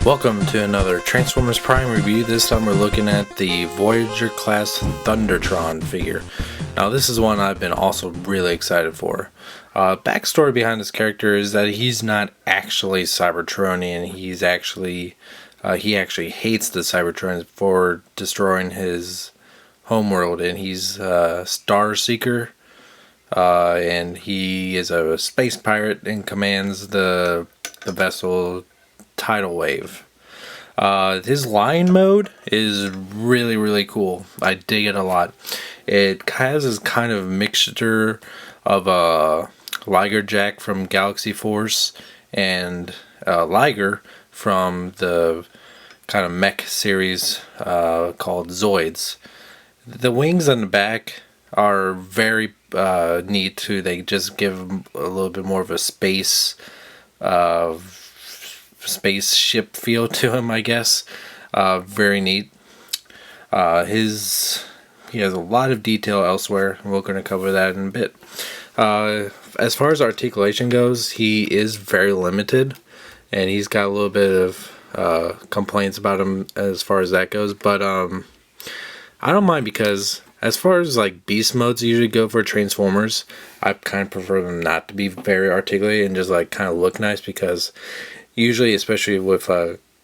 Welcome to another Transformers Prime review. This time we're looking at the Voyager class Thundertron figure. Now this is one I've been also really excited for. Backstory behind this character is that he's not actually Cybertronian. He actually hates the Cybertrons for destroying his homeworld, and he's a Star Seeker. And he is a space pirate and commands the vessel Tidal Wave. His line mode is really cool. I dig it a lot. It has this kind of mixture of a Liger Jack from Galaxy Force and Liger from the kind of mech series called Zoids. The wings on the back are very neat too. They just give him a little bit more of a spaceship feel to him, I guess. Very neat. He has a lot of detail elsewhere, and we're going to cover that in a bit. As far as articulation goes, he is very limited, and he's got a little bit of complaints about him as far as that goes, but I don't mind, because as far as like beast modes usually go for Transformers, I kind of prefer them not to be very articulated and just like kind of look nice, because usually, especially with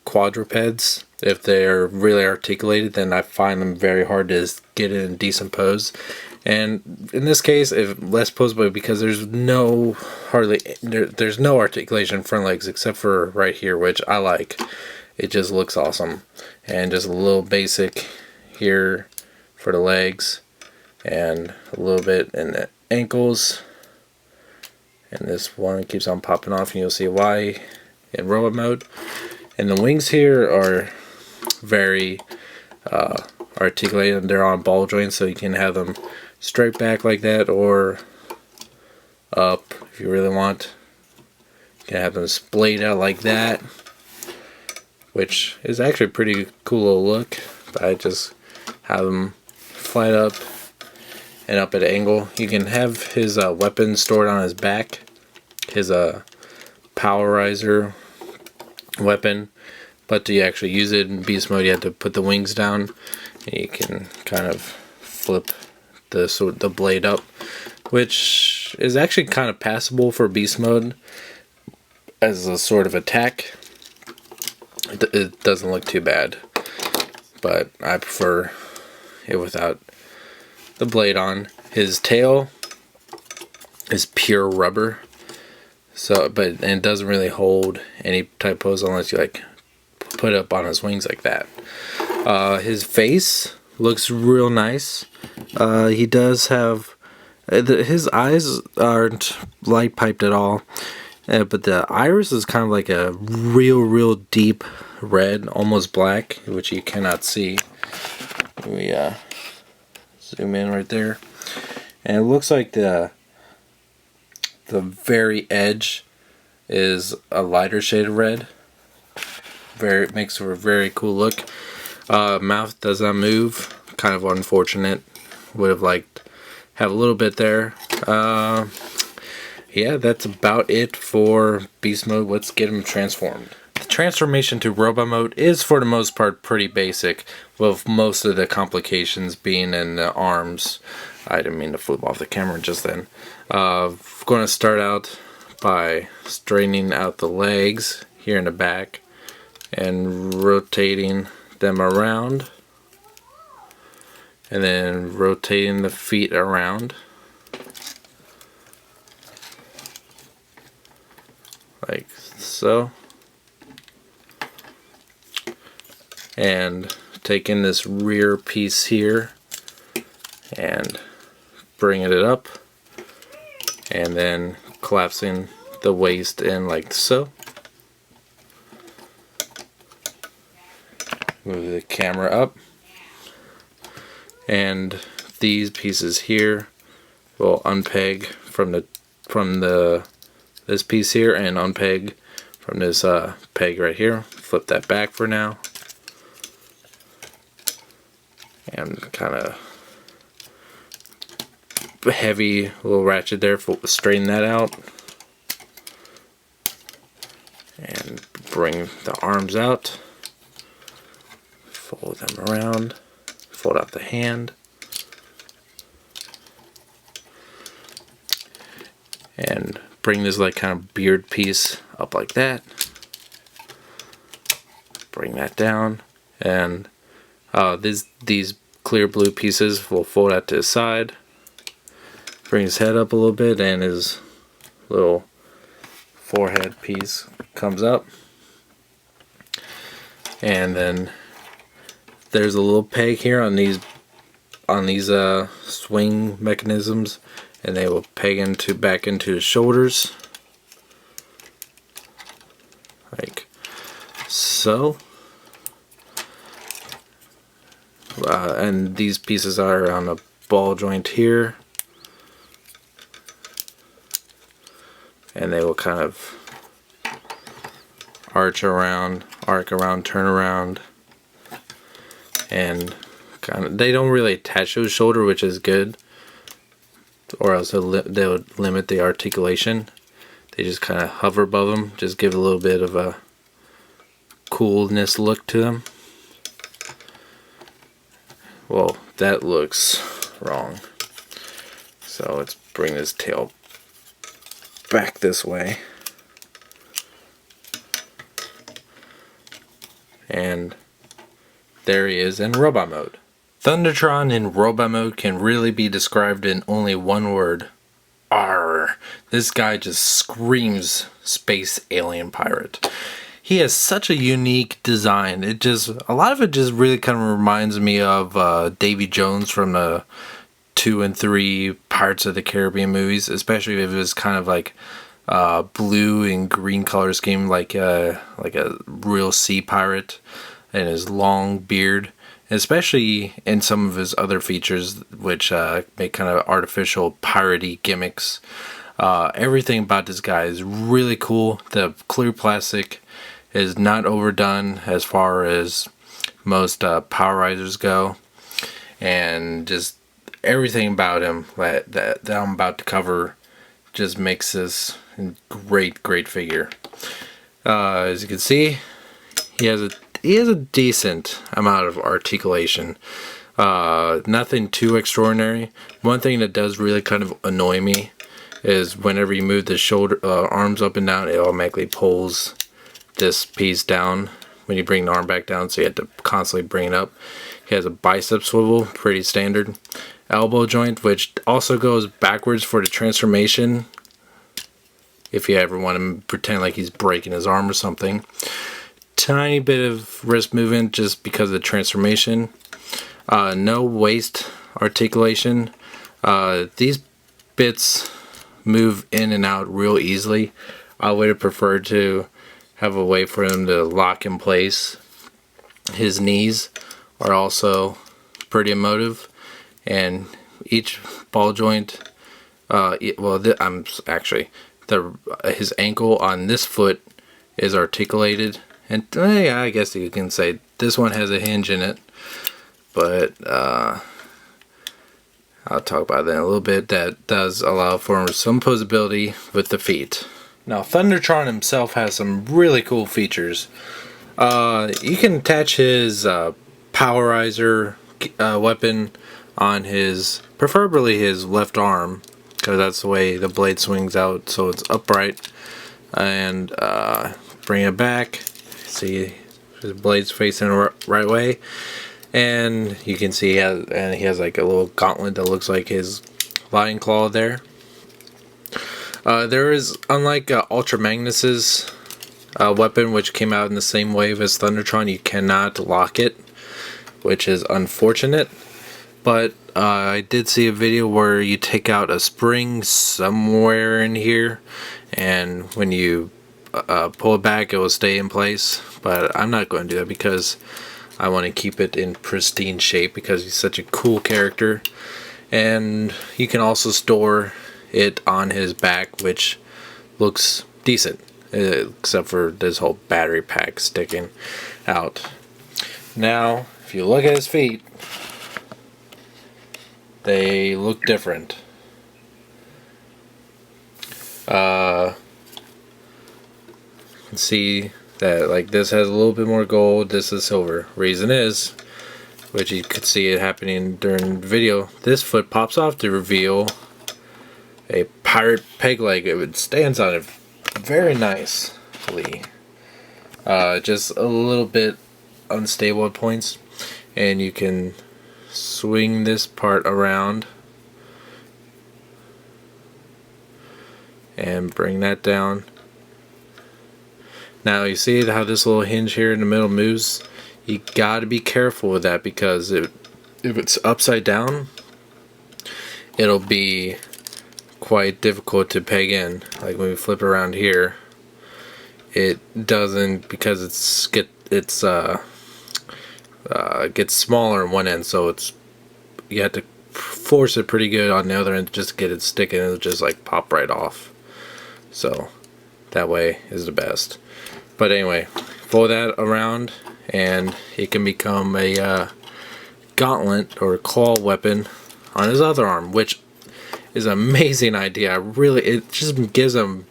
quadrupeds, if they're really articulated, then I find them very hard to get in a decent pose. And in this case, if less poseable, because there's no articulation in front legs except for right here, which I like. It just looks awesome. And just a little basic here for the legs, and a little bit in the ankles. And this one keeps on popping off, and you'll see why in robot mode. And the wings here are very articulated. They're on ball joints, so you can have them straight back like that, or up if you really want. You can have them splayed out like that, which is actually a pretty cool little look. But I just have them flat up and up at an angle. You can have his weapon stored on his back, his powerizer weapon, but to actually use it in beast mode, you have to put the wings down, and you can kind of flip the blade up, which is actually kind of passable for beast mode as a sort of attack. It doesn't look too bad, but I prefer it without the blade on. His tail is pure rubber, but it doesn't really hold any type pose unless you like put it up on his wings like that. His face looks real nice. He does have his eyes aren't light piped at all, but the iris is kind of like a real deep red, almost black, which you cannot see. We zoom in right there, and it looks like the very edge is a lighter shade of red. Makes for a very cool look. Mouth does not move. Kind of unfortunate. Would have liked have a little bit there. Yeah, that's about it for beast mode. Let's get him transformed. The transformation to robot mode is for the most part pretty basic, with most of the complications being in the arms. I didn't mean to flip off the camera just then. I'm going to start out by straightening out the legs here in the back and rotating them around, and then rotating the feet around like so, and taking this rear piece here and bringing it up, and then collapsing the waist in like so. Move the camera up, and these pieces here will unpeg from this piece here, and unpeg from this peg right here. Flip that back for now, and kind of heavy little ratchet there. Straighten that out, and bring the arms out, fold them around, fold out the hand, and bring this like kind of beard piece up like that. Bring that down, and these clear blue pieces will fold out to the side. Bring his head up a little bit, and his little forehead piece comes up. And then there's a little peg here on these swing mechanisms, and they will peg back into his shoulders, like so. And these pieces are on a ball joint here, and they will kind of arc around, turn around, and kind of, they don't really attach to his shoulder, which is good, or else they would limit the articulation. They just kind of hover above them, just give a little bit of a coolness look to them. Well, that looks wrong. So let's bring this tail back this way. And there he is in robot mode. Thundertron in robot mode can really be described in only one word. Arr. This guy just screams space alien pirate. He has such a unique design. A lot of it just really kind of reminds me of Davy Jones from the 2 and 3 Pirates of the Caribbean movies, especially if it was kind of like blue and green color scheme, like a real sea pirate, and his long beard, especially in some of his other features, which make kind of artificial piratey gimmicks. Everything about this guy is really cool. The clear plastic is not overdone as far as most power risers go, and just everything about him that I'm about to cover just makes this great figure. As you can see, he has a decent amount of articulation. Nothing too extraordinary. One thing that does really kind of annoy me is whenever you move the shoulder arms up and down, it automatically pulls this piece down when you bring the arm back down, so you have to constantly bring it up. He has a bicep swivel, pretty standard. Elbow joint, which also goes backwards for the transformation, if you ever want to pretend like he's breaking his arm or something. Tiny bit of wrist movement just because of the transformation. No waist articulation. These bits move in and out real easily. I would have preferred to have a way for him to lock in place. His knees are also pretty emotive, and each ball joint, his ankle on this foot is articulated, and I guess you can say this one has a hinge in it, but I'll talk about that in a little bit. That does allow for some posability with the feet. Now, Thundertron himself has some really cool features. You can attach his powerizer weapon on preferably his left arm, because that's the way the blade swings out, so it's upright. And bring it back. See, his blade's facing the right way, and you can see he has like a little gauntlet that looks like his lion claw there. There is, unlike Ultra Magnus's weapon, which came out in the same wave as Thundertron, you cannot lock it, which is unfortunate. But I did see a video where you take out a spring somewhere in here, and when you pull it back, it will stay in place. But I'm not going to do that because I want to keep it in pristine shape, because he's such a cool character. And you can also store it on his back, which looks decent, except for this whole battery pack sticking out. Now, if you look at his feet, they look different. You can see that like this has a little bit more gold, this is silver. Reason is, which you could see it happening during the video, this foot pops off to reveal a pirate peg leg. It stands on it very nicely. Just a little bit unstable at points, and you can swing this part around and bring that down. Now you see how this little hinge here in the middle moves? You gotta be careful with that, because if it's upside down, it'll be quite difficult to peg in. Like when we flip around here, it doesn't, because gets smaller on one end, so you have to force it pretty good on the other end just to get it sticking, and it'll just like pop right off. So that way is the best. But anyway, fold that around and it can become a gauntlet or claw weapon on his other arm, which is an amazing idea. It just gives him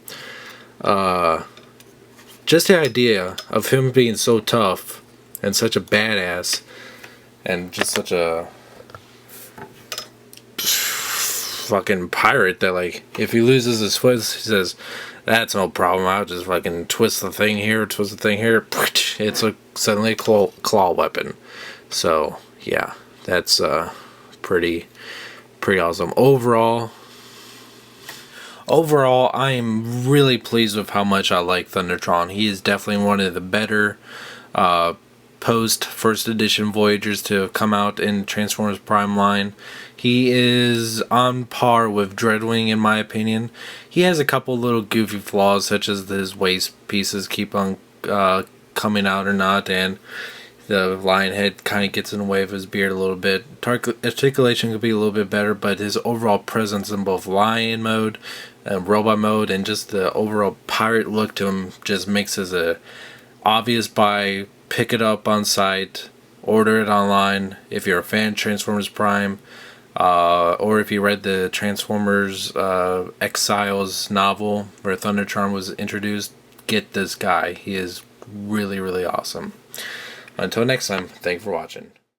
just the idea of him being so tough and such a badass and just such a fucking pirate that, like, if he loses his foot, he says, that's no problem, I'll just fucking twist the thing here, twist the thing here. It's suddenly a claw weapon. So yeah, that's pretty awesome. Overall, I am really pleased with how much I like Thundertron. He is definitely one of the better post first edition Voyagers to have come out in Transformers Prime line. He is on par with Dreadwing in my opinion. He has a couple little goofy flaws, such as his waist pieces keep on coming out or not, and the lion head kind of gets in the way of his beard a little bit. Articulation could be a little bit better, but his overall presence in both lion mode and robot mode and just the overall pirate look to him just makes it a obvious buy. Pick it up on site, order it online if you're a fan of Transformers Prime, or if you read the Transformers Exiles novel where Thundertron was introduced. Get this guy. He is really, really awesome. Until next time, thank you for watching.